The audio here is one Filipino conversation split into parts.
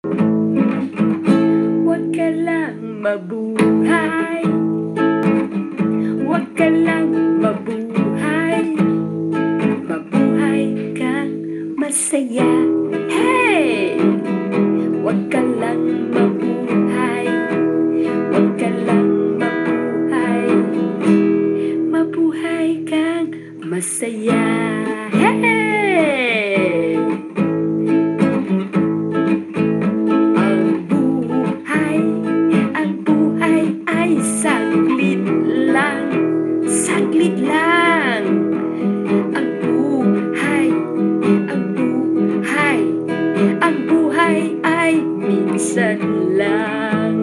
Huwag ka lang mabuhay, huwag ka lang mabuhay, mabuhay kang masaya. Hey! Huwag ka lang mabuhay, huwag ka lang mabuhay, mabuhay kang masaya. Hey! Ang buhay ay saglit lang, saglit lang. Ang buhay, ang buhay, ang buhay ay minsan lang.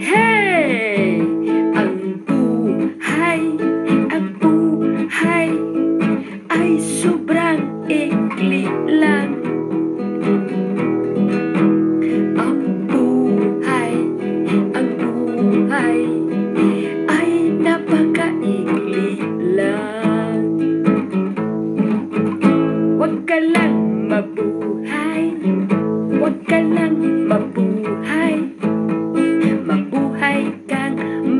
Hey! Ang buhay ay sobrang ikli lang. Ang buhay ay napakaikli lang. Huwag ka lang mabuhay, huwag ka lang mabuhay, mabuhay kang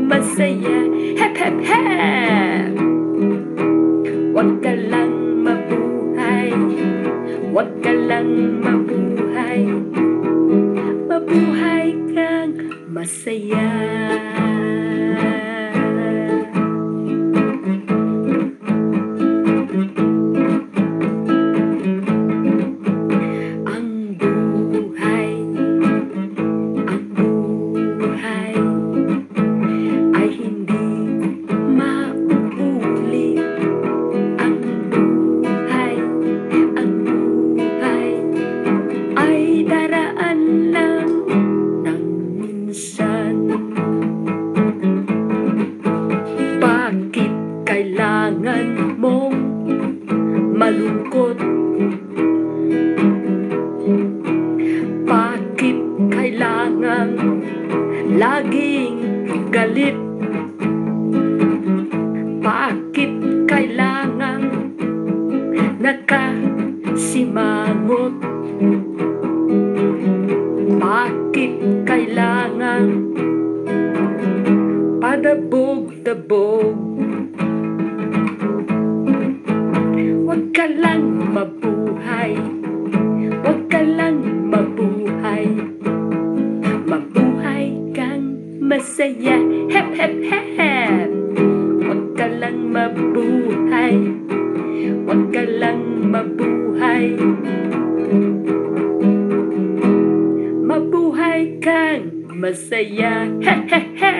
masaya. Hep, hep, hep! Huwag ka lang mabuhay, huwag ka lang mabuhay, mabuhay kang masaya. Ang buhay ay hindi mauulit. Ang buhay ay daraan lang ng minsan. Bakit kailangan mong malungkot? Bakit kailangan laging galit? Bakit kailangan nakasimangot? Bakit kailangan padabog-dabog? Huwag ka lang mabuhay, huwag ka lang mabuhay, mabuhay kang masaya. Hep, hep, hep! Huwag ka lang mabuhay, huwag ka lang mabuhay, mabuhay kang masaya. He, he, he!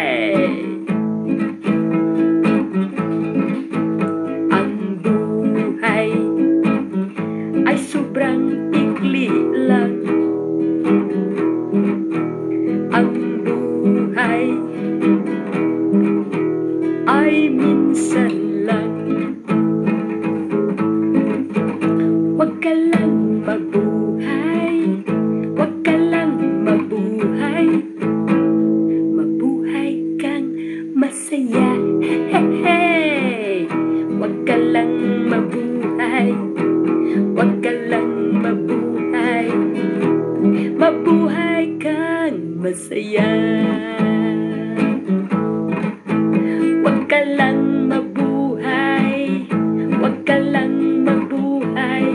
Ang buhay ay sobrang ikli lang. Ang buhay ay minsan lang. Huwag ka lang mabuhay, huwag ka lang mabuhay, mabuhay kang masaya. Hey, hey! Huwag ka lang mabuhay, huwag ka lang mabuhay, mabuhay kang masaya. Huwag ka lang mabuhay, huwag ka lang mabuhay,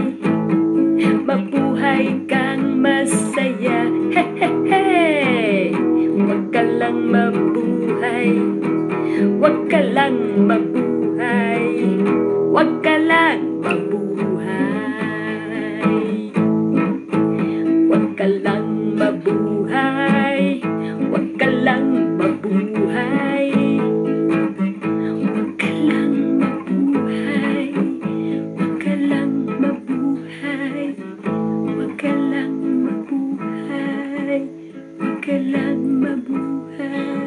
mabuhay kang masaya. Hey, hey, hey! Huwag ka lang mabuhay, huwag ka lang mabuhay, huwag ka lang mabuhay, huwag ka lang mabuhay, huwag ka lang mabuhay, huwag ka lang mabuhay, huwag ka lang mabuhay, huwag ka lang mabuhay, huwag ka lang mabuhay,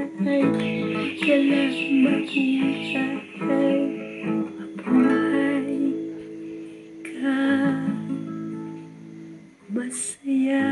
huwag ka lang mabuhay, mabuhay ka masaya.